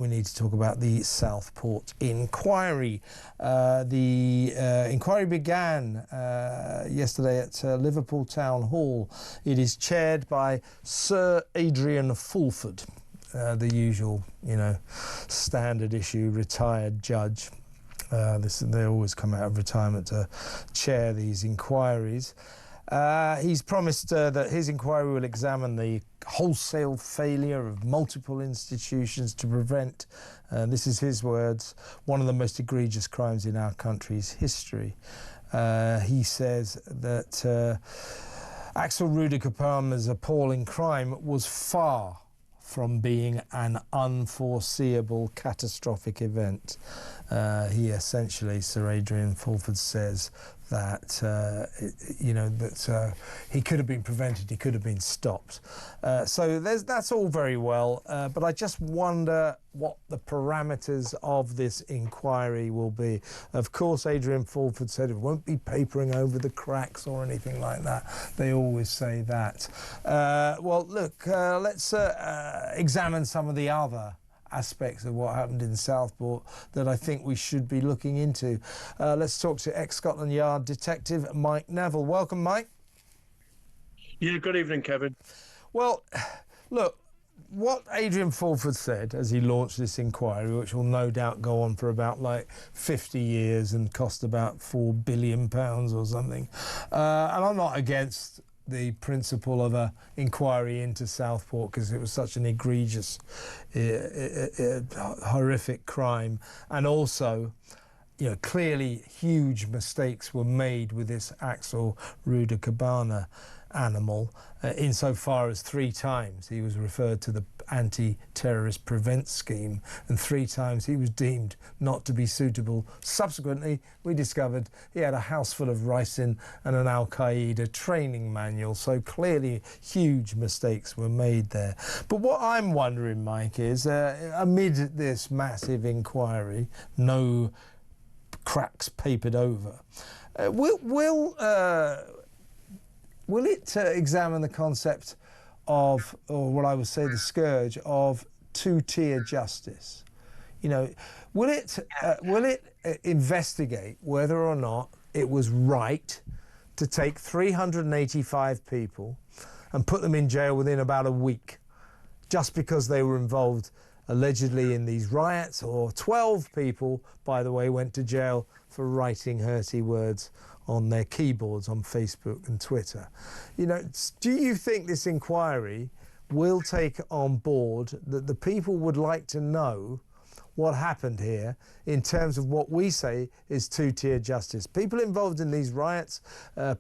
We need to talk about the Southport inquiry. The inquiry began yesterday at Liverpool Town Hall. It is chaired by Sir Adrian Fulford, the usual, standard issue retired judge. They always come out of retirement to chair these inquiries. He's promised that his inquiry will examine the wholesale failure of multiple institutions to prevent, this is his words, one of the most egregious crimes in our country's history. He says that Axel Rudakubana's appalling crime was far from being an unforeseeable catastrophic event. He essentially, Sir Adrian Fulford, says that he could have been prevented, he could have been stopped. So that's all very well, but I just wonder what the parameters of this inquiry will be. Of course, Adrian Fulford said it won't be papering over the cracks or anything like that. They always say that. Well, look, let's examine some of the other aspects of what happened in Southport that I think we should be looking into. Let's talk to ex-Scotland Yard detective Mike Neville. Welcome, Mike. Yeah, good evening, Kevin. Well, look, what Adrian Fulford said as he launched this inquiry, which will no doubt go on for about 50 years and cost about £4 billion or something, and I'm not against the principle of an inquiry into Southport because it was such an egregious, horrific crime, and also, clearly huge mistakes were made with this Axel Rudakubana animal, insofar as 3 times he was referred to the anti-terrorist prevent scheme and 3 times he was deemed not to be suitable. Subsequently, we discovered he had a house full of ricin and an Al-Qaeda training manual, so clearly huge mistakes were made there. But what I'm wondering, Mike, is amid this massive inquiry, no cracks papered over, will it examine the concept of, or what I would say the scourge of, two-tier justice? Will it investigate whether or not it was right to take 385 people and put them in jail within about a week just because they were involved allegedly in these riots, or 12 people, by the way, went to jail for writing hurty words on their keyboards on Facebook and Twitter? Do you think this inquiry will take on board that the people would like to know what happened here in terms of what we say is two-tier justice? People involved in these riots,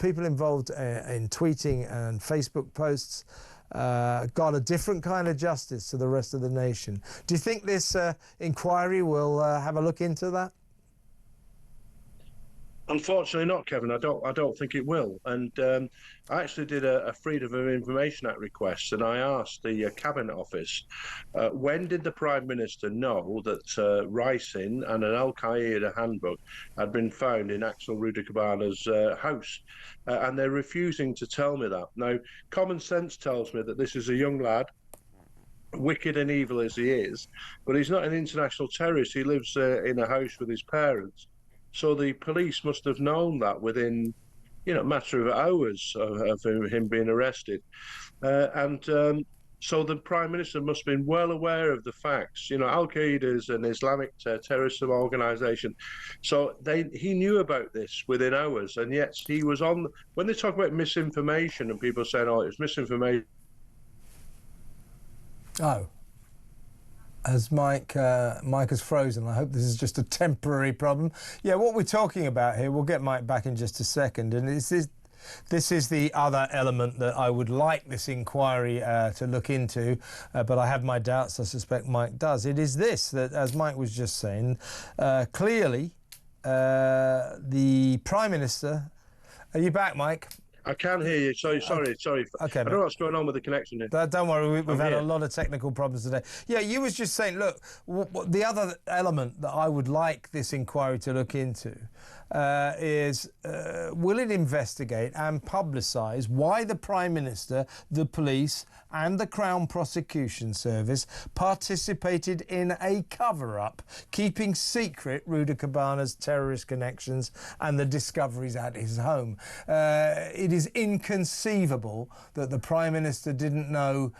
people involved in tweeting and Facebook posts, got a different kind of justice to the rest of the nation. Do you think this inquiry will have a look into that? Unfortunately not, Kevin. I don't think it will. And I actually did a Freedom of Information Act request, and I asked the Cabinet Office, when did the Prime Minister know that ricin and an Al-Qaeda handbook had been found in Axel Rudakubana's house? And they're refusing to tell me that. Now, common sense tells me that this is a young lad, wicked and evil as he is, but he's not an international terrorist. He lives in a house with his parents. So the police must have known that within, a matter of hours of him being arrested. So the Prime Minister must have been well aware of the facts. Al-Qaeda is an Islamic terrorist organisation. So he knew about this within hours, and yet he was on. When they talk about misinformation and people saying, oh, it was misinformation. Oh. As Mike has frozen. I hope this is just a temporary problem. Yeah, what we're talking about here, we'll get Mike back in just a second, and this is the other element that I would like this inquiry to look into, but I have my doubts. I suspect Mike does. It is this, that, as Mike was just saying, clearly the Prime Minister... Are you back, Mike? I can hear you. Sorry. Okay, I don't know what's going on with the connection here. Don't worry, we've had a lot of technical problems today. Yeah, you was just saying, look, the other element that I would like this inquiry to look into is will it investigate and publicise why the Prime Minister, the police and the Crown Prosecution Service participated in a cover-up, keeping secret Rudakubana's terrorist connections and the discoveries at his home. It is inconceivable that the Prime Minister didn't know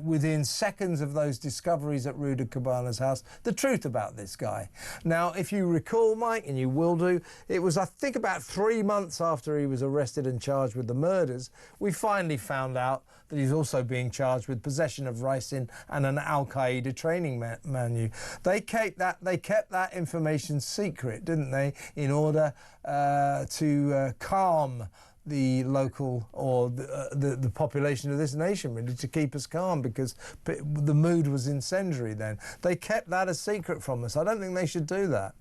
within seconds of those discoveries at Rudakubana's house, the truth about this guy. Now, if you recall, Mike, and you will do, it was, I think, about 3 months after he was arrested and charged with the murders, we finally found out that he's also being charged with possession of ricin and an Al-Qaeda training manual. They kept that information secret, didn't they, in order to calm the local or the population of this nation, really, to keep us calm, because the mood was incendiary then. They kept that a secret from us. I don't think they should do that.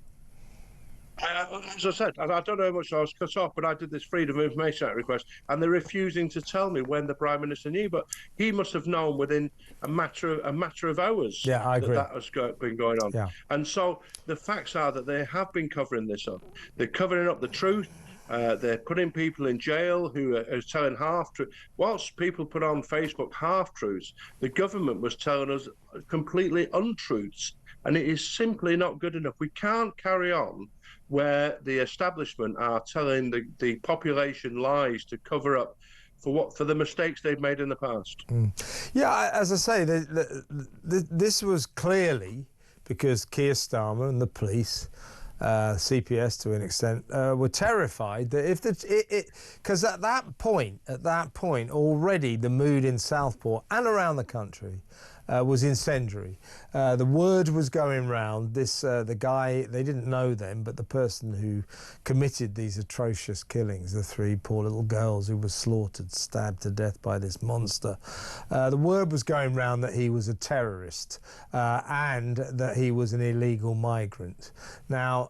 As I said, I don't know how much I was cut off, but I did this Freedom of Information Act request, and they're refusing to tell me when the Prime Minister knew. But he must have known within a matter of hours. Yeah, I agree. That has been going on. Yeah. And so the facts are that they have been covering this up. They're covering up the truth. They're putting people in jail who are telling half-truths. Whilst people put on Facebook half-truths, the government was telling us completely untruths, and it is simply not good enough. We can't carry on where the establishment are telling the population lies to cover up for the mistakes they've made in the past. Yeah, as I say, this was clearly because Keir Starmer and the police, CPS to an extent, were terrified that because at that point already the mood in Southport and around the country was incendiary. The word was going round. The guy, they didn't know them, but the person who committed these atrocious killings, the 3 poor little girls who were slaughtered, stabbed to death by this monster, the word was going round that he was a terrorist and that he was an illegal migrant. Now,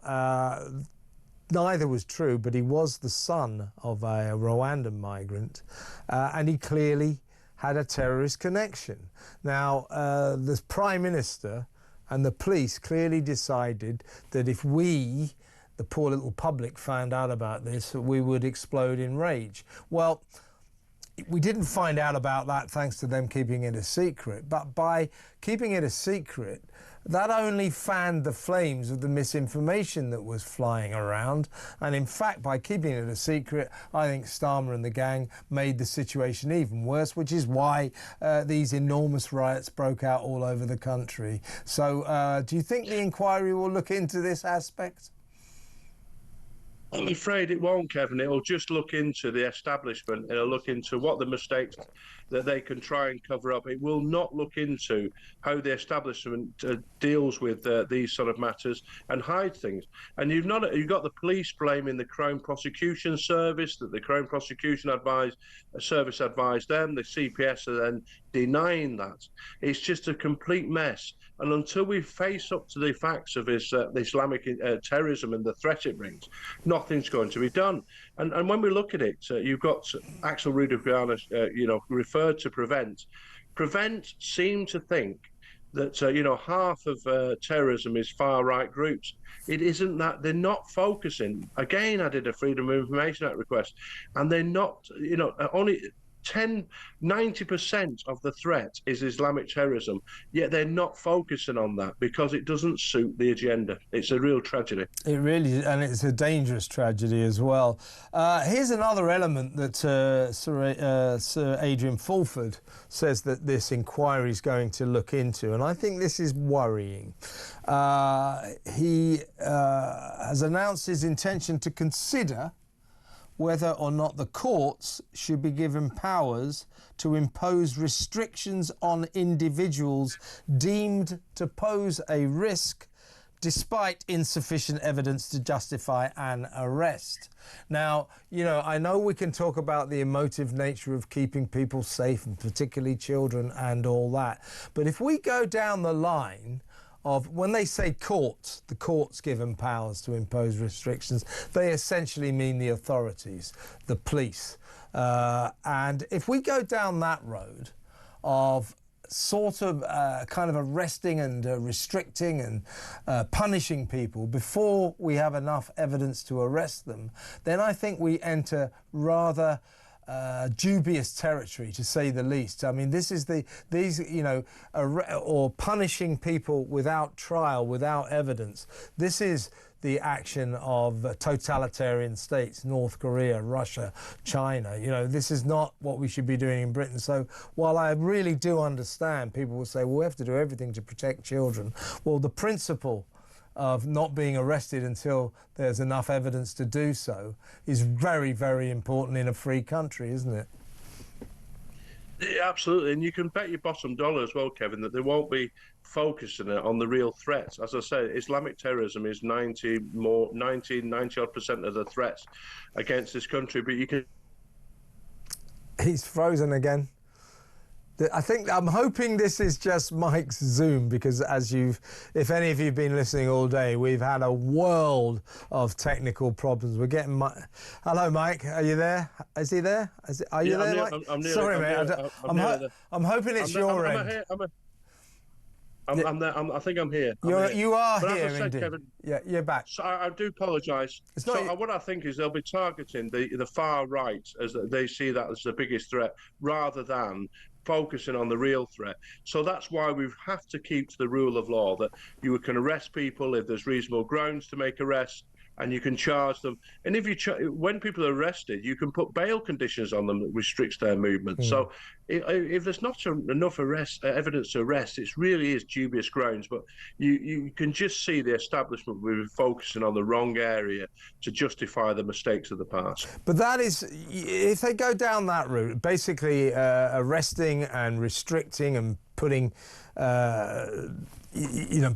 neither was true, but he was the son of a Rwandan migrant, and he clearly had a terrorist connection. Now, the Prime Minister and the police clearly decided that if we, the poor little public, found out about this, we would explode in rage. Well, we didn't find out about that thanks to them keeping it a secret, but by keeping it a secret, that only fanned the flames of the misinformation that was flying around. And in fact, by keeping it a secret, I think Starmer and the gang made the situation even worse, which is why these enormous riots broke out all over the country. So do you think the inquiry will look into this aspect? I'm afraid it won't, Kevin. It'll just look into the establishment. It'll look into what the mistakes that they can try and cover up. It will not look into how the establishment deals with these sort of matters and hide things. And you've got the police blaming the Crown Prosecution Service, that the Crown Prosecution Service advised them. The CPS are then denying that. It's just a complete mess. And until we face up to the facts of Islamic terrorism and the threat it brings, nothing's going to be done. And when we look at it, you've got Axel Rudakubana, referred to Prevent. Prevent seem to think that, half of terrorism is far-right groups. It isn't that. They're not focusing. Again, I did a Freedom of Information Act request, and they're not, only 90% of the threat is Islamic terrorism, yet they're not focusing on that because it doesn't suit the agenda. It's a real tragedy. It really is, and it's a dangerous tragedy as well. Here's another element that Sir Adrian Fulford says that this inquiry is going to look into, and I think this is worrying. He has announced his intention to consider whether or not the courts should be given powers to impose restrictions on individuals deemed to pose a risk despite insufficient evidence to justify an arrest. Now, I know we can talk about the emotive nature of keeping people safe, and particularly children and all that, but if we go down the line of when they say courts, the courts given powers to impose restrictions, they essentially mean the authorities, the police. And if we go down that road of sort of kind of arresting and restricting and punishing people before we have enough evidence to arrest them, then I think we enter rather dubious territory, to say the least. I mean, this is or punishing people without trial, without evidence. This is the action of totalitarian states, North Korea, Russia, China. This is not what we should be doing in Britain. So while I really do understand, people will say, well, we have to do everything to protect children. Well, the principle of not being arrested until there's enough evidence to do so is very, very important in a free country, isn't it? Yeah, absolutely, and you can bet your bottom dollar as well, Kevin, that they won't be focusing it on the real threats. As I said, Islamic terrorism is 90-odd% of the threats against this country, but you can... He's frozen again. I'm hoping this is just Mike's Zoom, because if any of you've been listening all day, we've had a world of technical problems. We're getting Hello, Mike. Are you there? Is he there? Are you there, Mike? Sorry, mate. I'm hoping it's your end. I think I'm here. You are but here, as I said, indeed. Kevin, yeah, you're back. So I do apologise. What I think is they'll be targeting the far right, as they see that as the biggest threat, rather than focusing on the real threat. So that's why we have to keep to the rule of law, that you can arrest people if there's reasonable grounds to make arrests, and you can charge them. And when people are arrested, you can put bail conditions on them that restricts their movement. So if there's not enough evidence to arrest, it really is dubious grounds. But you can just see the establishment will be focusing on the wrong area to justify the mistakes of the past. But that is, if they go down that route, basically arresting and restricting and putting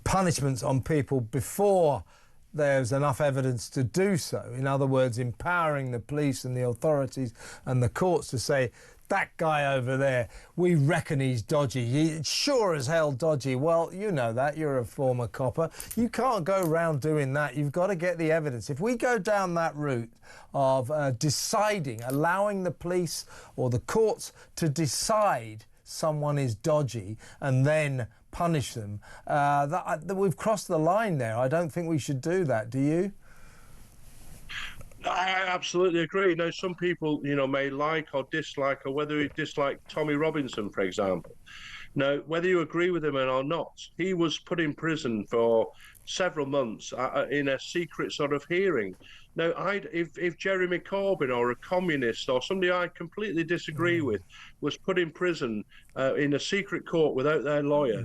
punishments on people before there's enough evidence to do so. In other words, empowering the police and the authorities and the courts to say, that guy over there, we reckon he's dodgy. He's sure as hell dodgy. Well, you know that. You're a former copper. You can't go around doing that. You've got to get the evidence. If we go down that route of allowing the police or the courts to decide someone is dodgy and then punish them, we've crossed the line there. I don't think we should do that. Do you? I absolutely agree. Now, some people, may like or dislike, or whether you dislike Tommy Robinson, for example. Now, whether you agree with him or not, he was put in prison for several months in a secret sort of hearing. Now, if Jeremy Corbyn or a communist or somebody I completely disagree with was put in prison in a secret court without their lawyer,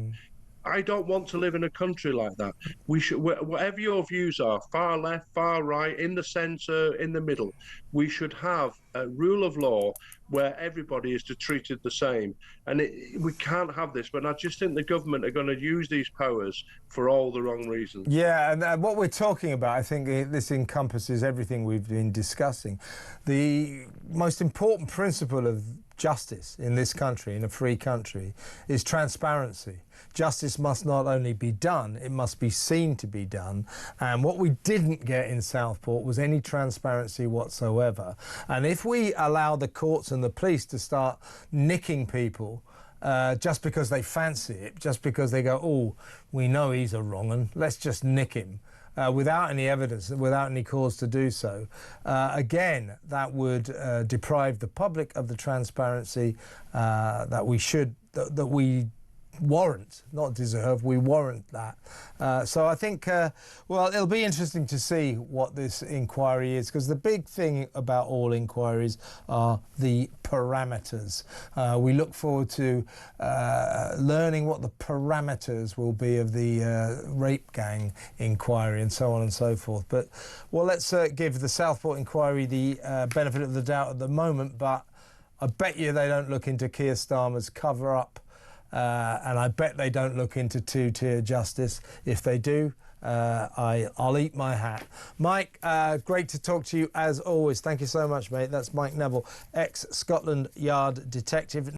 I don't want to live in a country like that. We should, whatever your views are, far left, far right, in the centre, in the middle, we should have a rule of law where everybody is treated the same. And we can't have this, but I just think the government are going to use these powers for all the wrong reasons. Yeah, and what we're talking about, I think this encompasses everything we've been discussing. The most important principle of justice in this country, in a free country, is transparency. Justice must not only be done, it must be seen to be done. And what we didn't get in Southport was any transparency whatsoever. And if we allow the courts and the police to start nicking people just because they fancy it, just because they go, oh, we know he's a wrong un, let's just nick him, without any evidence, without any cause to do so, again, that would deprive the public of the transparency that we warrant, not deserve, we warrant that. So I think, well, it'll be interesting to see what this inquiry is, because the big thing about all inquiries are the parameters. We look forward to learning what the parameters will be of the rape gang inquiry and so on and so forth. But, well, let's give the Southport inquiry the benefit of the doubt at the moment, but I bet you they don't look into Keir Starmer's cover-up. And I bet they don't look into two-tier justice. If they do, I'll eat my hat. Mike, great to talk to you as always. Thank you so much, mate. That's Mike Neville, ex-Scotland Yard detective.